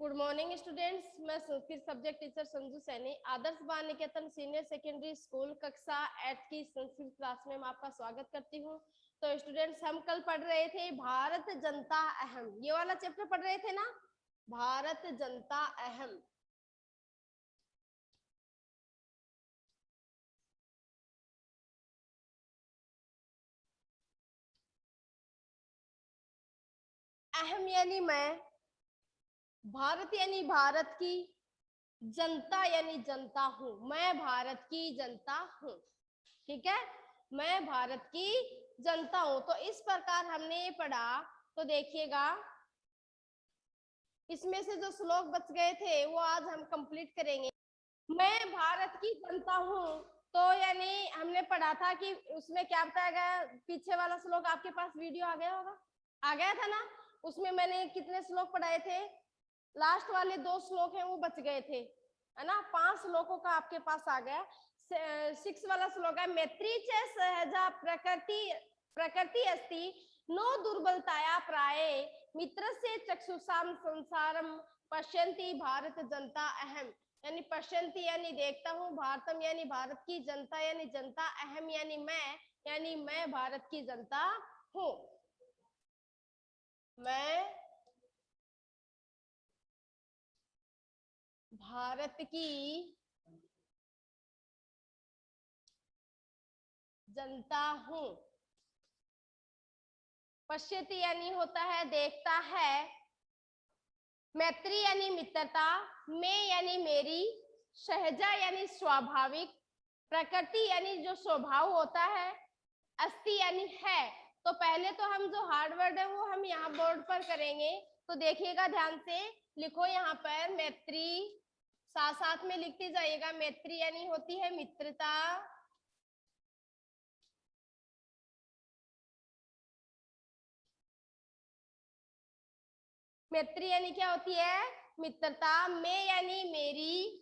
Good morning students, मैं Sanskrit subject teacher Sanju Saini आदर्श बाल निकेतन senior secondary school कक्षा 8 की संस्कृत क्लास में मैं आपका स्वागत करती हूँ। तो स्टूडेंट्स, हम कल पढ़ रहे थे भारत जनता अहम, ये वाला चैप्टर पढ़ रहे थे ना, भारत जनता अहम। अहम यानी मैं, भारत यानी भारत की, जनता यानी जनता हूं, मैं भारत की जनता हूं। ठीक है, मैं भारत की जनता हूं। तो इस प्रकार हमने ये पढ़ा। तो देखिएगा, इसमें से जो श्लोक बच गए थे वो आज हम कंप्लीट करेंगे। मैं भारत की जनता हूं, तो यानी हमने पढ़ा था कि उसमें क्या बताया गया। पीछे वाला श्लोक आपके पास वीडियो आ गया होगा, आ गया था ना। उसमें मैंने कितने श्लोक पढ़ाए थे, लास्ट वाले 2 श्लोक हैं वो बच गए थे, है ना। 5 श्लोकों का आपके पास आ गया। 6 वाला श्लोक है, मैत्री च सहजा प्रकृति प्रकृति अस्ति नो दुर्बलताया प्राये मित्रस्य चक्षुषाम संसारम पश्यन्ति भारत जनता अहम। यानी पश्यन्ति यानी देखता हूँ, भारतम यानी भारत की, जनता यानी जनता, अहम यानी मैं भारत की जनता हूँ। मैं भारत की जनता हूं। पश्यति यानी होता है देखता है, मैत्री यानी मित्रता, मैं यानी मेरी, सहजा यानी स्वाभाविक, प्रकृति यानी जो स्वभाव होता है, अस्ति यानी है। तो पहले तो हम जो हार्ड वर्ड है वो हम यहाँ बोर्ड पर करेंगे। तो देखिएगा ध्यान से, लिखो यहाँ पर मैत्री, साथ साथ में लिखते जाइएगा। मैत्री यानी होती है मित्रता, मैत्री यानी क्या होती है, मित्रता, मैं यानी मेरी,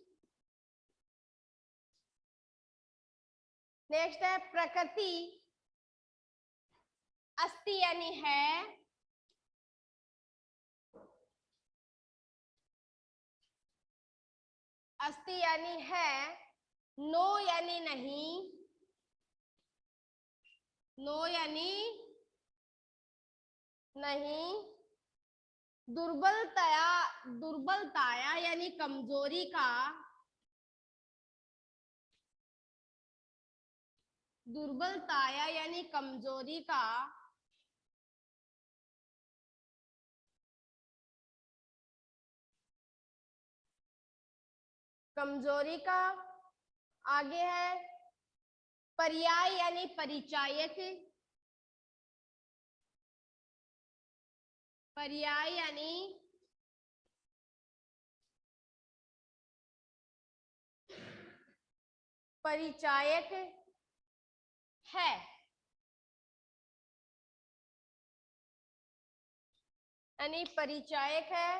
नेक्स्ट है प्रकृति, अस्ति यानी है, अस्ति यानी है, नो यानी नहीं, नो यानी नहीं, दुर्बलताया यानी कमजोरी का, दुर्बलताया यानी कमजोरी का, कमजोरी का। आगे है पर्याय यानी परिचायक, पर्याय यानी परिचायक है, यानी परिचायक है।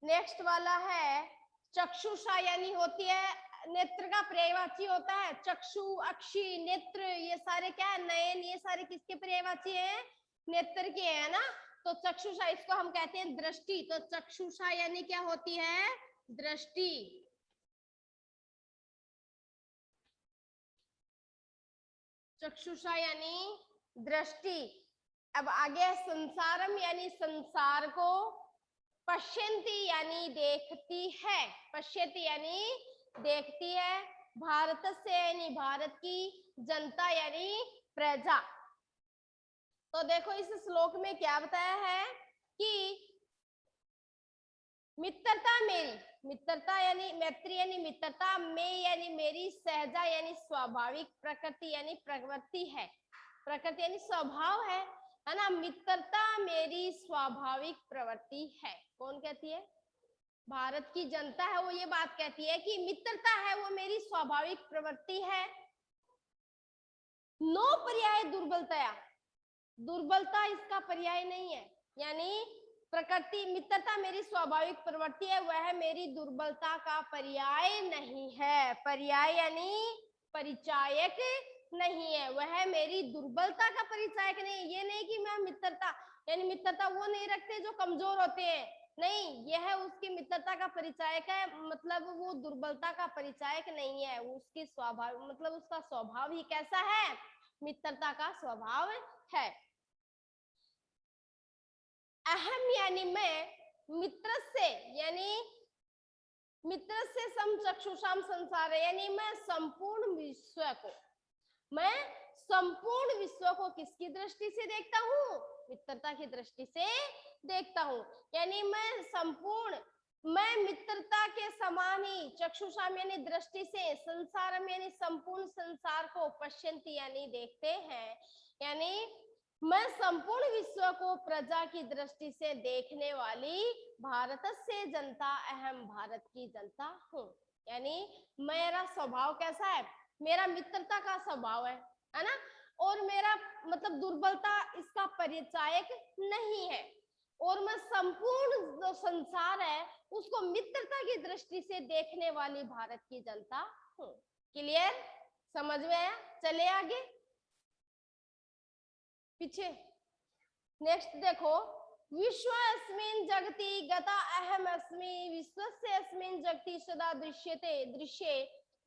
नेक्स्ट वाला है चक्षुषा, यानी होती है नेत्र का पर्यायवाची होता है। चक्षु, अक्षि, नेत्र, ये सारे क्या है, नयन, ये सारे किसके पर्यायवाची है, नेत्र के, है ना। तो चक्षुषा, इसको हम कहते हैं दृष्टि। तो चक्षुषा यानी क्या होती है, दृष्टि। चक्षुषा यानी दृष्टि। अब आगे संसारम यानी संसार को, पश्यन्ति यानी देखती है, पश्यति यानी देखती है, भारत से यानी भारत की, जनता यानी प्रजा। तो देखो इस श्लोक में क्या बताया है कि मित्रता मेरी, मित्रता यानी मैत्री यानी मित्रता, मैं यानी मेरी, सहजा यानी स्वाभाविक, प्रकृति यानी प्रवृत्ति है, प्रकृति यानी स्वभाव है ना। मित्रता मेरी स्वाभाविक प्रवृत्ति है। कौन कहती है, भारत की जनता है वो ये बात कहती है कि मित्रता है वो मेरी स्वाभाविक प्रवृत्ति है। नो पर्याय दुर्बलता, दुर्बलता इसका पर्याय नहीं है। यानी प्रकृति, मित्रता मेरी स्वाभाविक प्रवृत्ति है, वह मेरी दुर्बलता का पर्याय नहीं है। पर्याय यानी परिचायक नहीं है, वह मेरी दुर्बलता का परिचायक नहीं। ये नहीं कि मैं मित्रता, यानी मित्रता वो नहीं रखते जो कमजोर होते हैं, नहीं, यह उसकी मित्रता का परिचायक है, मतलब वो दुर्बलता का परिचायक नहीं है, वो उसकी स्वभाव, मतलब उसका स्वभाव ही कैसा है, मित्रता का स्वभाव है। अहम यानी मैं, मित्र से यानी मित्र से समचक्षुषाम संसार, यानी मैं संपूर्ण विश्व को, मैं संपूर्ण विश्व को किसकी दृष्टि से देखता हूँ, मित्रता की दृष्टि से देखता हूँ। यानी मैं मित्रता के समान ही, चक्षुषाम यानी दृष्टि से, संसारम यानी संपूर्ण संसार को, पश्यन्ति यानी देखते हैं, यानी मैं संपूर्ण विश्व को प्रजा की दृष्टि से देखने वाली भारत से जनता, अहम भारत की जनता हूँ। यानी मेरा स्वभाव कैसा है, मेरा मित्रता का स्वभाव है ना, और मेरा मतलब दुर्बलता इसका परिचायक नहीं है, और मैं संपूर्ण जो संसार है उसको मित्रता की दृष्टि से देखने वाली भारत की जनता हूँ। क्लियर, समझ में आया? चले आगे पीछे। नेक्स्ट देखो, विश्व अस्मिन् जगति गता अहम अस्मि, विश्वस्य अस्मिन् जगति सदा दृश्यते दृश्ये,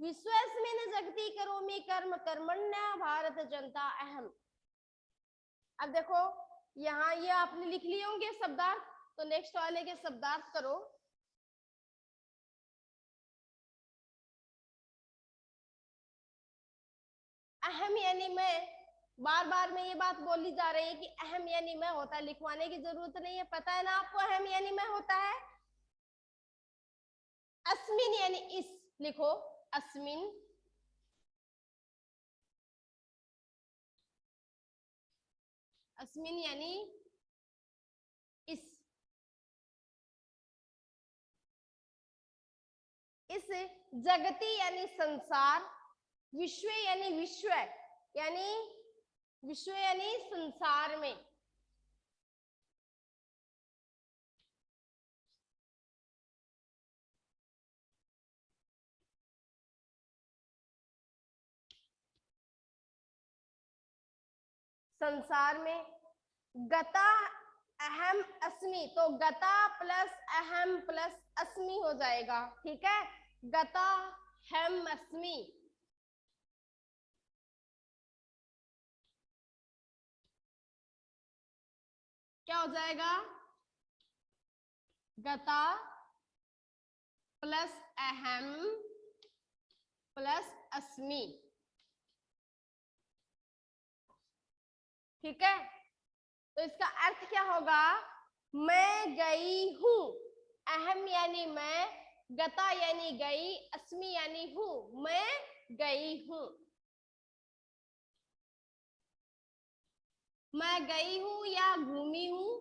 विश्वस्मिन् जगति करोमि कर्म कर्मण्य भारत जनता अहम। अब देखो यहाँ ये आपने लिख लिए होंगे शब्दार्थ, तो नेक्स्ट वाले के शब्दार्थ करो। अहम यानी मैं, बार बार में ये बात बोली जा रही है कि अहम यानी मैं होता है, लिखवाने की जरूरत नहीं है, पता है ना आपको अहम यानी मैं होता है। अस्मिन यानी इस, लिखो अस्मिन, अस्मिन यानी इस जगति यानी संसार, विश्व यानी विश्व, यानी विश्व यानी संसार में, संसार में गता अहम अस्मि, तो गता प्लस अहम प्लस अस्मि हो जाएगा, ठीक है, गता हम अस्मि, क्या हो जाएगा, गता प्लस अहम प्लस अस्मि, ठीक है। तो इसका अर्थ क्या होगा, मैं गई हूं, अहम यानी मैं, गता यानी गई, अस्मि यानी हूं, मैं गई हूं, मैं गई हूं या घूमी हूं,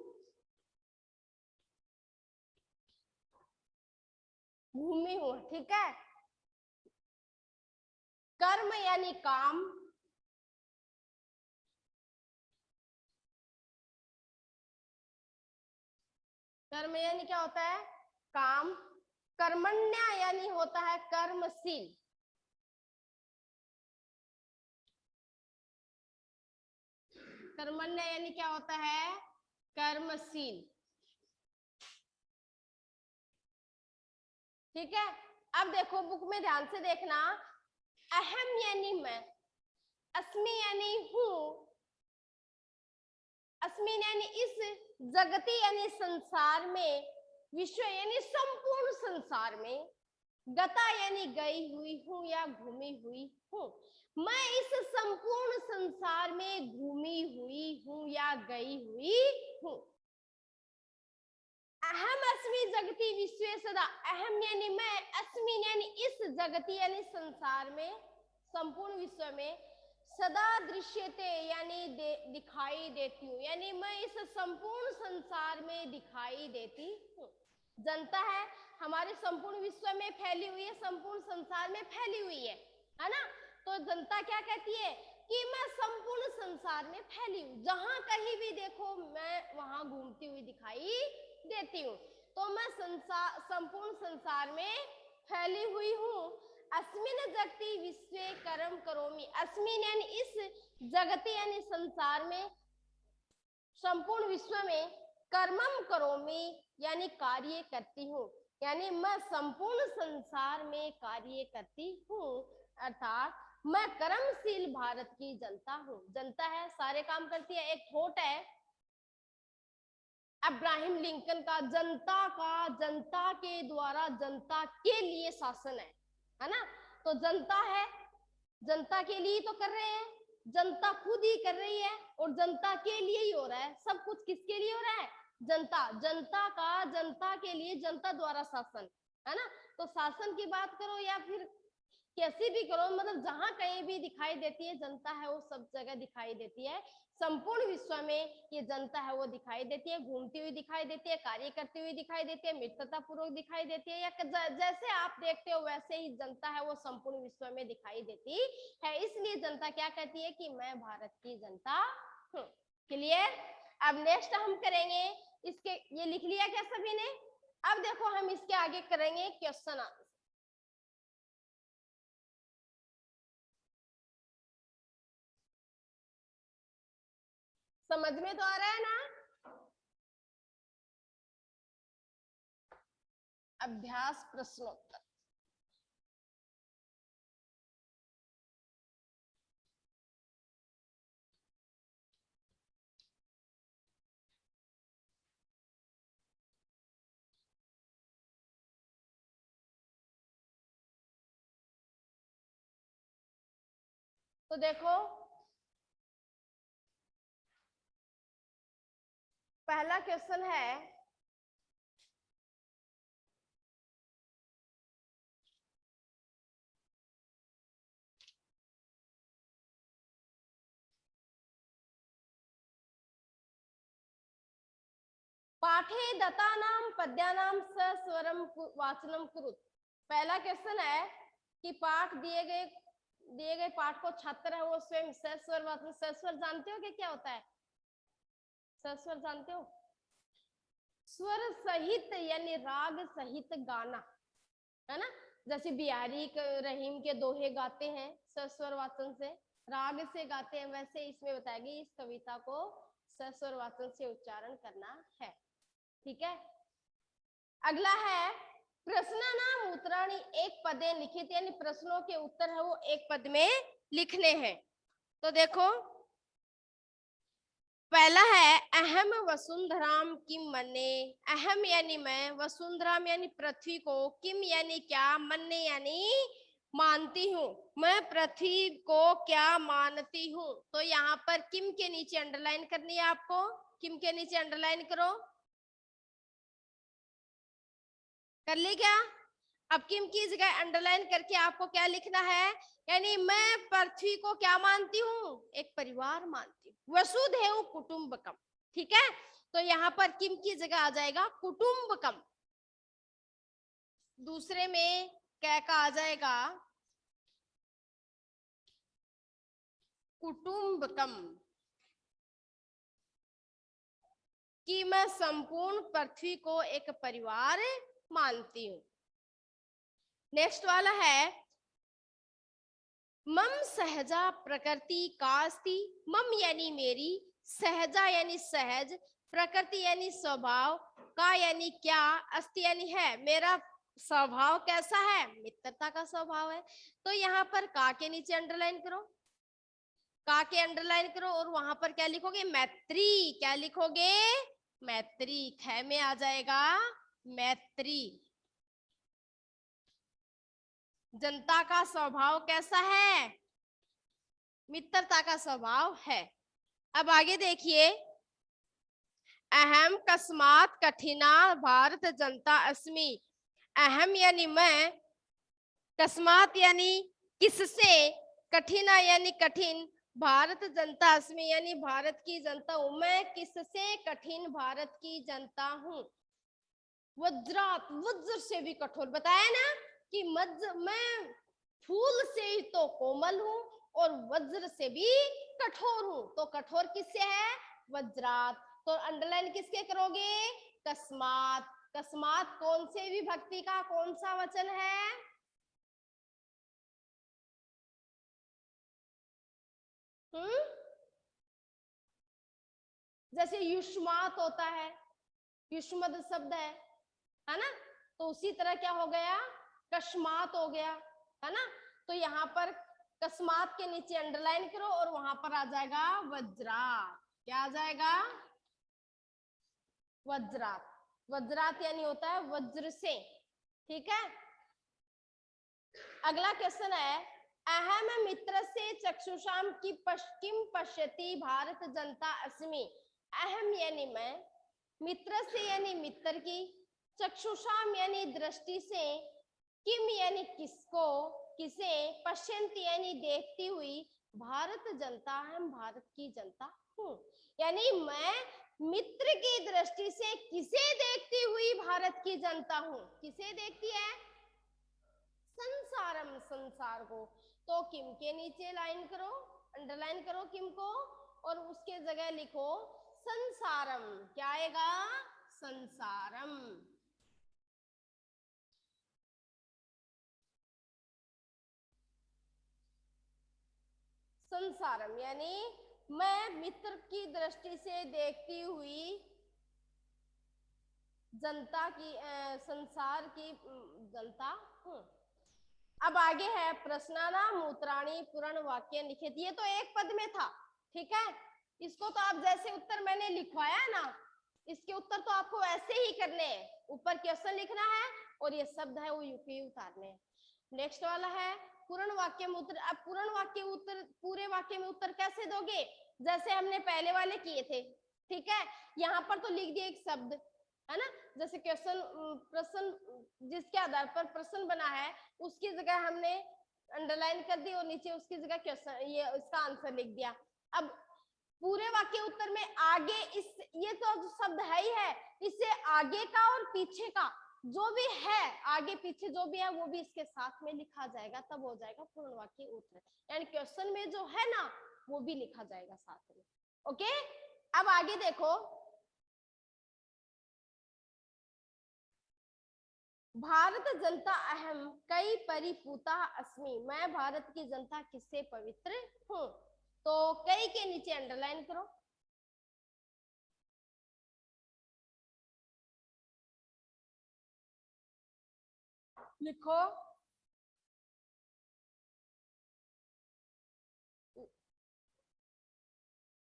घूमी हूं, ठीक है। कर्म यानी काम, कर्म यानी क्या होता है, काम। कर्मण्य यानी होता है कर्मशील, कर्मण्य यानी क्या होता है, कर्मशील, ठीक है। अब देखो बुक में ध्यान से देखना, अहम यानी मैं, अस्मि यानी हूं, अस्मिन यानी इस, जगति यानी संसार में, विश्व यानी संपूर्ण संसार में, गता यानी गई हुई हूं या घूमी हुई हूं, मैं इस संपूर्ण संसार में घूमी हुई हूं या गई हुई हूं। अहम अस्मि जगति विश्व सदा, अहम यानी मैं, अस्मिन यानी इस, जगति यानी संसार में, संपूर्ण विश्व में, सदा दृश्यते यानी दिखाई देती हूँ, यानी मैं इस संपूर्ण संसार में दिखाई देती हूँ। जनता है हमारे संपूर्ण विश्व में फैली हुई है, संपूर्ण संसार में फैली हुई है ना। तो जनता क्या कहती है कि मैं संपूर्ण संसार में फैली हूँ, जहां कहीं भी देखो मैं वहां घूमती हुई दिखाई देती हूँ, तो मैं संपूर्ण संसार में फैली हुई हूँ। अस्मिन जगति विश्व कर्म करोमि, अस्मिन यानी इस, जगति यानी संसार में, संपूर्ण विश्व में, कर्मम करोमि यानी कार्य करती हूँ, यानी मैं संपूर्ण संसार में कार्य करती हूँ, अर्थात मैं कर्मशील भारत की जनता हूँ। जनता है, सारे काम करती है। एक थॉट है अब्राहम लिंकन का, जनता के द्वारा जनता के लिए शासन है ना। तो जनता है, जनता के लिए तो कर रहे हैं, जनता खुद ही कर रही है और जनता के लिए ही हो रहा है। सब कुछ किसके लिए हो रहा है? जनता, जनता का, जनता के लिए, जनता द्वारा शासन, है ना। तो शासन की बात करो या फिर कैसी भी करो, मतलब जहां कहीं भी दिखाई देती है जनता है, वो सब जगह दिखाई देती है। संपूर्ण विश्व में ये जनता है वो दिखाई देती है, घूमती हुई दिखाई देती है, कार्य करती हुई दिखाई देती है, मित्रता पूर्वक दिखाई देती है, या जैसे आप देखते हो वैसे ही जनता है वो संपूर्ण विश्व में दिखाई देती है। इसलिए जनता क्या कहती है कि मैं भारत की जनता हूँ। क्लियर? अब नेक्स्ट हम करेंगे इसके, ये लिख लिया क्या सभी ने? अब देखो हम इसके आगे करेंगे क्वेश्चन आंसर। समझ में तो आ रहा है ना? अभ्यास प्रश्नोत्तर। तो देखो पहला क्वेश्चन है, पाठे दत्तानाम पद्यानाम सस्वरम वाचनम कुरुत। पहला क्वेश्चन है कि पाठ दिए गए पाठ को छात्र है वो स्वयं सस्वर वाचन। सस्वर जानते हो कि क्या होता है? सस्वर जानते हो? स्वर सहित यानी राग सहित गाना, है ना। जैसे बिहारी रहीम के दोहे गाते हैं सस्वर वाचन से, राग से गाते हैं, वैसे इसमें बताया गया इस कविता को सस्वर वाचन से उच्चारण करना है। ठीक है। अगला है प्रश्नानाम उत्तराणि एक पदे लिखित, यानी प्रश्नों के उत्तर है वो एक पद में लिखने हैं। तो देखो पहला है अहम वसुंधराम किम मन्ने। अहम यानी मैं, वसुंधराम यानी पृथ्वी को, किम यानी क्या, मन्ने यानी मानती हूँ, मैं पृथ्वी को क्या मानती हूँ। तो यहाँ पर किम के नीचे अंडरलाइन करनी है आपको, किम के नीचे अंडरलाइन करो। कर ली क्या? अब किम की जगह अंडरलाइन करके आपको क्या लिखना है, यानी मैं पृथ्वी को क्या मानती हूँ? एक परिवार मानती हूँ, वसुधैव कुटुंबकम। ठीक है, तो यहाँ पर किम की जगह आ जाएगा कुटुंबकम। दूसरे में क्या का आ जाएगा कुटुंबकम, कि मैं संपूर्ण पृथ्वी को एक परिवार मानती हूँ। नेक्स्ट वाला है मम सहजा प्रकृति कास्ति। मम यानी मेरी, सहजा यानी सहज, प्रकृति यानी स्वभाव, का यानी क्या, अस्ति यानी है, मेरा स्वभाव कैसा है? मित्रता का स्वभाव है। तो यहाँ पर का के नीचे अंडरलाइन करो, का के अंडरलाइन करो और वहां पर क्या लिखोगे? मैत्री। क्या लिखोगे? मैत्री। ख में आ जाएगा मैत्री। जनता का स्वभाव कैसा है? मित्रता का स्वभाव है। अब आगे देखिए, अहम कस्मात कठिना भारत जनता अस्मि। अहम यानी मैं, कस्मात यानी किससे, कठिना यानी कठिन, भारत जनता अस्मि यानी भारत की जनता हूं। मैं किससे कठिन? भारत की जनता हूं। वज्रात, वज्र से भी कठोर, बताया ना कि मैं फूल से ही तो कोमल हूं और वज्र से भी कठोर हूं। तो कठोर किससे है? वज्रात। तो अंडरलाइन किसके करोगे? कस्मात। कस्मात कौन से विभक्ति का कौन सा वचन है? जैसे युष्मात होता है, युष्मद शब्द है ना। तो उसी तरह क्या हो गया, कस्मात हो गया, है ना। तो यहाँ पर कस्मात के नीचे अंडरलाइन करो और वहां पर आ जाएगा वज्रात। क्या आ जाएगा, वज्रात। वज्रात यानी होता है वज्र से, ठीक है। अगला क्वेश्चन है, अहम मित्र से चक्षुषाम की किम पश्यति भारत जनता अस्मि। अहम यानी मैं, मित्र से यानी मित्र की, चक्षुषाम यानी दृष्टि से, किम यानी किसको, किसे, पश्यंती यानी देखती हुई, भारत जनता, हम भारत की जनता हूँ। यानी मैं मित्र की दृष्टि से किसे देखती हुई भारत की जनता हूँ। किसे देखती है, संसारम, संसार को। तो किम के नीचे लाइन करो, अंडरलाइन करो किम को, और उसके जगह लिखो संसारम। क्या आएगा, संसारम। संसारम यानी मैं मित्र की दृष्टि से देखती हुई जनता की, संसार की जनता हूँ। अब आगे है प्रश्नाना मूत्राणी पूर्ण वाक्य लिखित। ये तो एक पद में था, ठीक है। इसको तो आप जैसे उत्तर मैंने लिखवाया है ना, इसके उत्तर तो आपको ऐसे ही करने हैं। ऊपर क्वेश्चन लिखना है और ये शब्द है वो यूपी उतारने हैं। नेक्स्ट वाला है पूर्ण वाक्य में उत्तर। अब पूर्ण वाक्य उत्तर, पूरे वाक्य में उत्तर कैसे दोगे, जैसे हमने पहले वाले किए थे, ठीक है। यहाँ पर तो लिख दिए एक शब्द, है ना। जैसे क्वेश्चन, प्रश्न जिसके आधार पर प्रश्न बना है उसकी जगह हमने अंडरलाइन कर दी और नीचे उसकी जगह क्वेश्चन, ये इसका आंसर लिख दिया। अब पूरे वाक्य उत्तर में आगे इस, ये तो शब्द है ही है, इससे आगे का और पीछे का जो भी है, आगे पीछे जो भी है वो भी इसके साथ में लिखा जाएगा, तब हो जाएगा पूर्ण वाक्य उत्तर। यानी क्वेश्चन में जो है ना वो भी लिखा जाएगा साथ में। ओके, अब आगे देखो, भारत जनता अहम कई परिपूता अस्मि। मैं भारत की जनता किससे पवित्र हूं। तो कई के नीचे अंडरलाइन करो, लिखो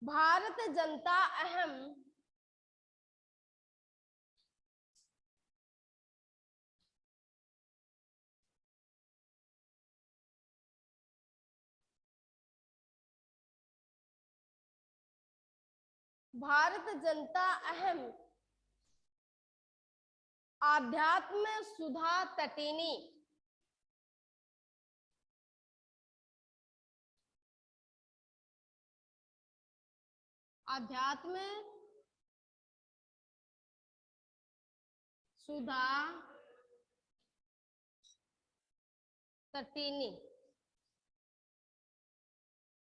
भारत जनता अहम भारत जनता अहम आध्यात्म सुधा तटिनी। आध्यात्म सुधा तटिनी,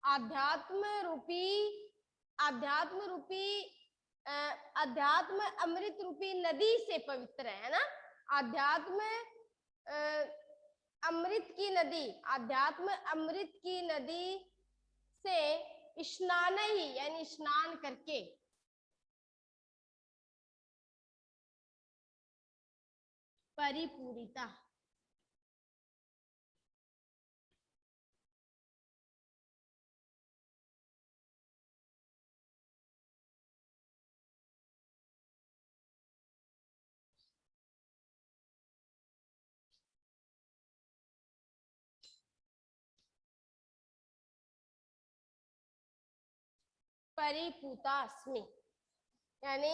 आध्यात्म रूपी, आध्यात्म रूपी, अध्यात्म अमृत रूपी नदी से पवित्र है ना। आध्यात्म अमृत की नदी, आध्यात्म अमृत की नदी से स्नान ही यानी स्नान करके, परिपूरिता, परिपूतास्मि। यानी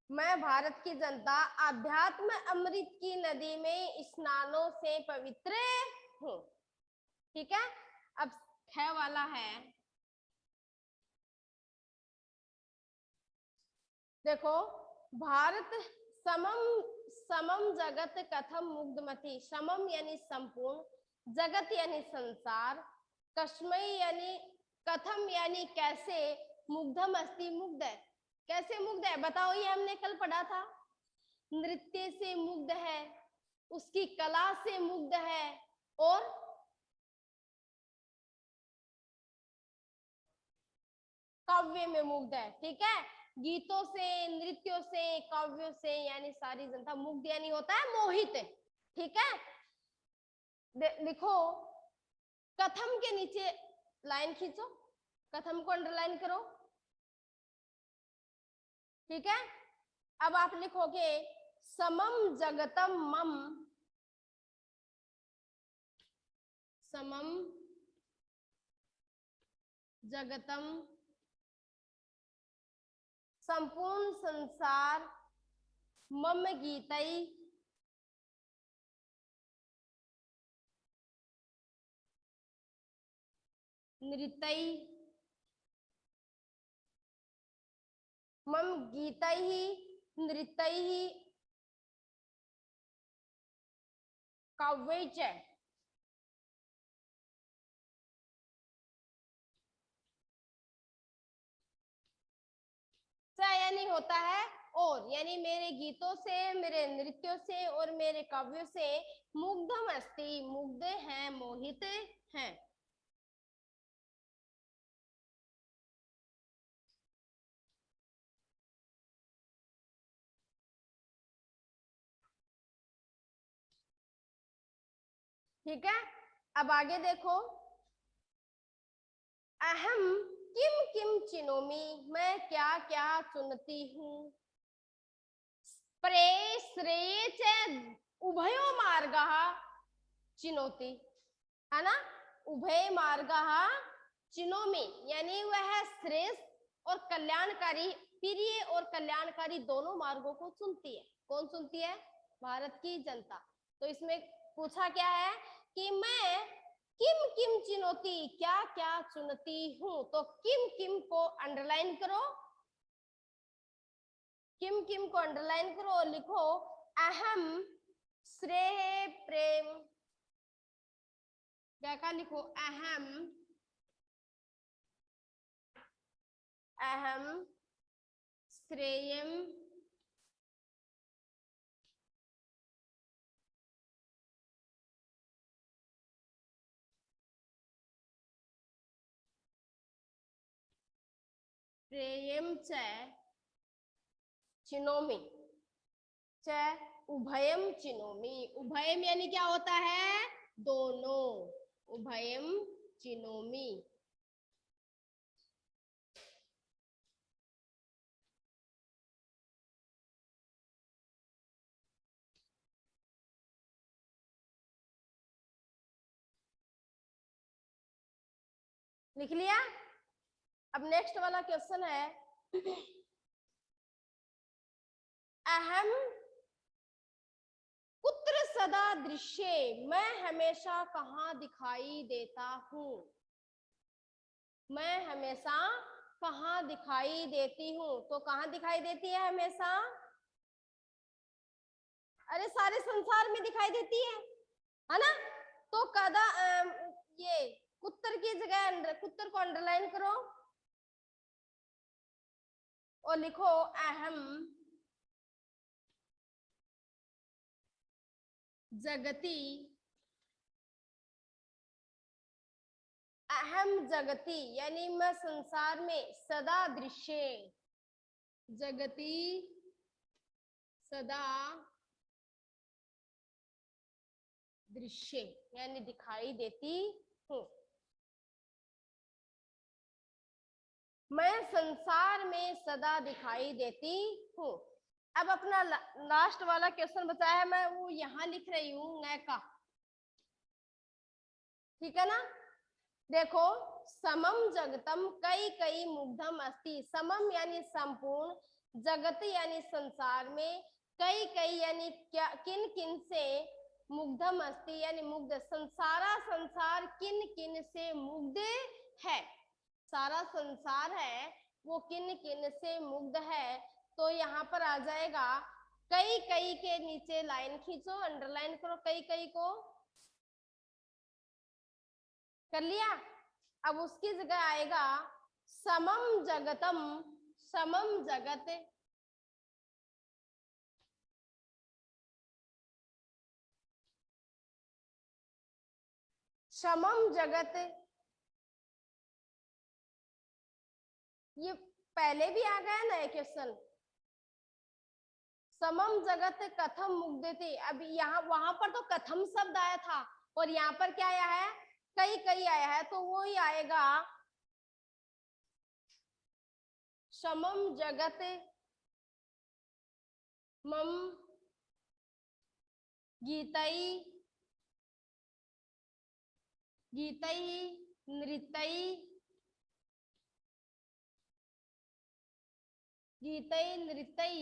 मैं भारत की जनता आध्यात्म अमृत की नदी में स्नानों से पवित्र हूं, ठीक है। अब 6 वाला है, देखो भारत समम, समम जगत कथम मुग्धमति। समम यानी संपूर्ण, जगत यानी संसार, कस्मई यानी कथम यानी कैसे, मुग्धम अस्ति मुग्ध है, कैसे मुग्ध है बताओ। ये हमने कल पढ़ा था, नृत्य से मुग्ध है, उसकी कला से मुग्ध है, और काव्य में मुग्ध है, ठीक है। गीतों से, नृत्यों से, काव्यों से, यानी सारी जनता मुग्ध यानी होता है मोहित। ठीक है, लिखो कथम के नीचे लाइन खींचो, कथम को अंडरलाइन करो। ठीक है, अब आप लिखोगे समम जगतम मम, समम जगतम, संपूर्ण संसार मम गीतई, नृतई, मम गीतई नृतई काव्यई च। यानी होता है और, यानी मेरे गीतों से, मेरे नृत्यों से और मेरे काव्यों से मुग्धम अस्ति, मुग्ध हैं, मोहित हैं। ठीक है, अब आगे देखो, अहम किम किम चिनोमी, मैं क्या क्या चुनती हूँ। प्रे श्रेय च उभयो मार्गः चिनोति, है ना, उभय मार्गः चिनोमी, यानी वह श्रेष्ठ और कल्याणकारी, प्रिय और कल्याणकारी दोनों मार्गों को चुनती है। कौन चुनती है? भारत की जनता। तो इसमें पूछा क्या है कि मैं किम किम चिनोती, क्या क्या चुनती हूं। तो किम किम को अंडरलाइन करो, किम किम को अंडरलाइन करो और लिखो अहम श्रेय प्रेम, क्या क्या लिखो, अहम, अहम श्रेयम प्रेयम च चिनोमी, च उभयम चिनोमी। उभयम यानी क्या होता है? दोनों, उभयम चिनोमी। लिख लिया? अब नेक्स्ट वाला क्वेश्चन है, अहम कुत्र सदा दृश्य, मैं हमेशा कहाँ दिखाई देता हूँ। मैं हमेशा कहाँ दिखाई देती हूँ। तो कहाँ दिखाई देती है हमेशा? अरे सारे संसार में दिखाई देती है ना। तो कदा ये कुत्तर की जगह कुत्तर को अंडरलाइन करो और लिखो अहम जगती, अहम जगती यानी मैं संसार में सदा दृश्य, जगती सदा दृश्य यानी दिखाई देती हूँ। मैं संसार में सदा दिखाई देती हूँ। अब अपना लास्ट वाला क्वेश्चन बचा है, मैं वो यहां लिख रही हूँ न का, ठीक है ना। देखो समम जगतम कई कई मुग्धम अस्ति, समम यानी संपूर्ण, जगत यानी संसार में, कई कई यानी क्या, किन किन से, मुग्धम अस्ति यानी मुग्ध, संसारा संसार किन किन से मुग्ध है। सारा संसार है वो किन किन से मुग्ध है। तो यहाँ पर आ जाएगा कई कई के नीचे लाइन खींचो, अंडरलाइन करो कई कई को, कर लिया। अब उसकी जगह आएगा समम जगतम, समम जगत, समम जगत, ये पहले भी आ गया ना क्वेश्चन, समम जगत कथम मुग्धते। अब यहाँ वहां पर तो कथम शब्द आया था और यहाँ पर क्या आया है, कई कई आया है, तो वो ही आएगा समम जगत मम गीतई गीतई नृतई गीतई नृतई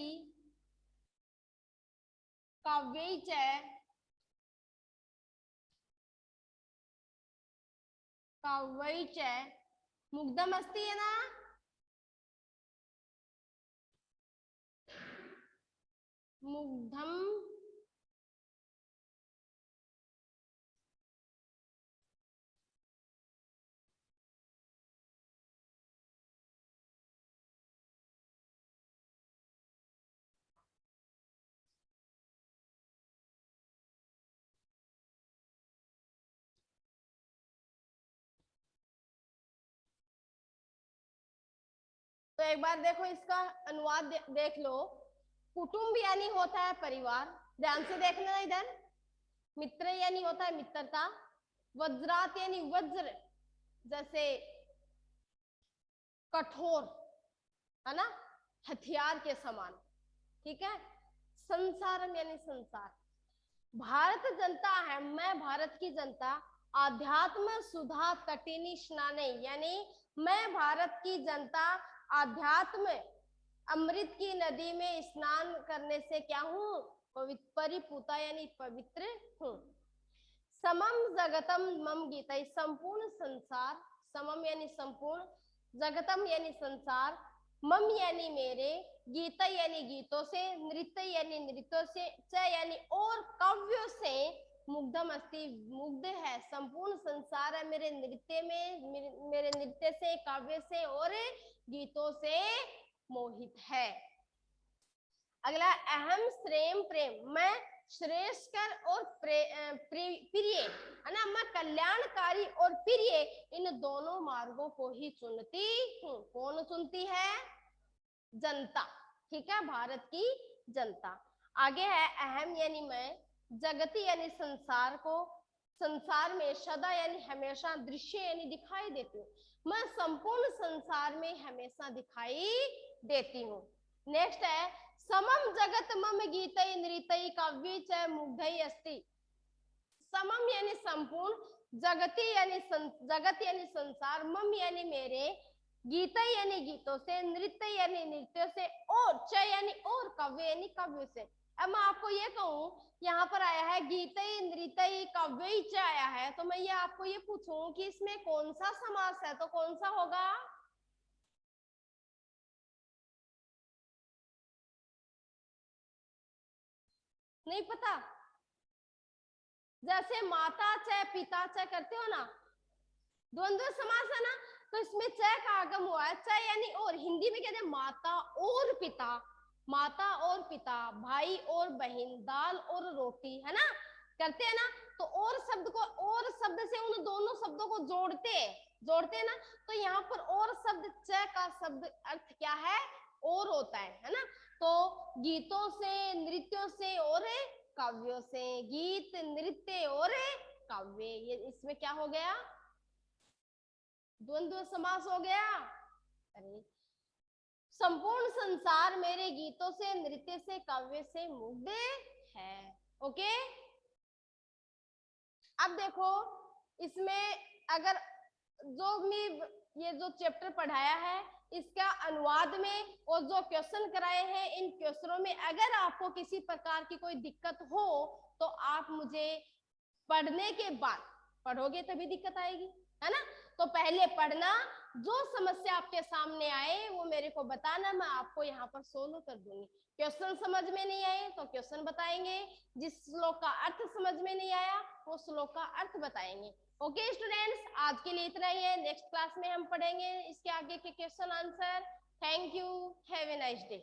काव्यई च काव्यई च मुग्धम अस्ति है ना, मुग्धम तो एक बार देखो इसका अनुवाद देख लो। कुटुंब यानी होता है परिवार, ध्यान से देखना इधर। मित्र यानी होता है मित्रता। वज्रात यानी वज्र, जैसे कठोर, है ना, हथियार के समान, ठीक है। संसारम यानी संसार। भारत जनता है, मैं भारत की जनता। आध्यात्म सुधा तटिनी स्नाने, यानी मैं भारत की जनता आध्यात्म अमृत की नदी में स्नान करने से क्या हूँ, परिपूता यानी पवित्र हूँ। समम जगतम मम गीता, संपूर्ण संसार, समम यानी संपूर्ण, जगतम यानी संसार, मम यानी मेरे, गीता यानी गीतों से, नृत्य यानी नृत्यों से, च यानी और, काव्यों से, मुग्धम अस्ति मुग्ध है, संपूर्ण संसार है मेरे नृत्य में, मेरे नृत्य से, काव्य से और गीतों से मोहित है। अगला, अहम श्रेम प्रेम, मैं श्रेष्ठकर और प्रिय, है ना, मैं कल्याणकारी और प्रिय इन दोनों मार्गों को ही चुनती हूँ। कौन चुनती है, जनता, ठीक है, भारत की जनता। आगे है अहम यानी मैं, जगती यानी संसार को, संसार में, सदा यानी हमेशा, दृश्य यानी दिखाई देती हूँ, मैं संपूर्ण संसार में हमेशा दिखाई देती हूँ। नेक्स्ट है समम जगत मम गीतई नृतई काव्य च मुग्धई अस्ति। समम यानी संपूर्ण, जगती यानी जगत यानी संसार, मम यानी मेरे, गीता यानी गीतों से, नृत्य यानी नृत्यों से, और च यानी और, काव्य यानी काव्यों से। अब मैं आपको ये कहूँ, यहाँ पर आया है गीतई नृतई काव्यई च आया है, तो मैं ये आपको ये पूछूं कि इसमें कौन सा समास है, तो कौन सा होगा, नहीं पता। जैसे माता च पिता च करते हो ना, द्वंद्व समास है ना, तो इसमें च का आगम हुआ है, च यानी और, हिंदी में कहते हैं माता और पिता, माता और पिता, भाई और बहन, दाल और रोटी, है ना, करते हैं ना, तो और शब्द को, और शब्द से उन दोनों शब्दों को जोड़ते हैं ना, तो यहाँ पर और शब्द च का शब्द अर्थ क्या है, और होता है ना, तो गीतों से, नृत्यों से और काव्यों से, गीत नृत्य और काव्य, ये इसमें क्या हो गया, द्वंद्व समास हो गया। अरे, संपूर्ण संसार मेरे गीतों से, नृत्य से, काव्य से मुग्ध है। ओके, अब देखो इसमें, अगर जो मैं ये जो चैप्टर पढ़ाया है इसका अनुवाद में और जो क्वेश्चन कराए हैं, इन क्वेश्चनों में अगर आपको किसी प्रकार की कोई दिक्कत हो तो आप मुझे पढ़ने के बाद, पढ़ोगे तभी दिक्कत आएगी, है ना, तो पहले पढ़ना, जो समस्या आपके सामने आए वो मेरे को बताना, मैं आपको यहाँ पर सोल्व कर दूंगी। क्वेश्चन समझ में नहीं आए तो क्वेश्चन बताएंगे, जिस श्लोक का अर्थ समझ में नहीं आया वो श्लोक का अर्थ बताएंगे। ओके स्टूडेंट्स, आज के लिए इतना ही है, नेक्स्ट क्लास में हम पढ़ेंगे इसके आगे के question answer. Thank you, have a nice day.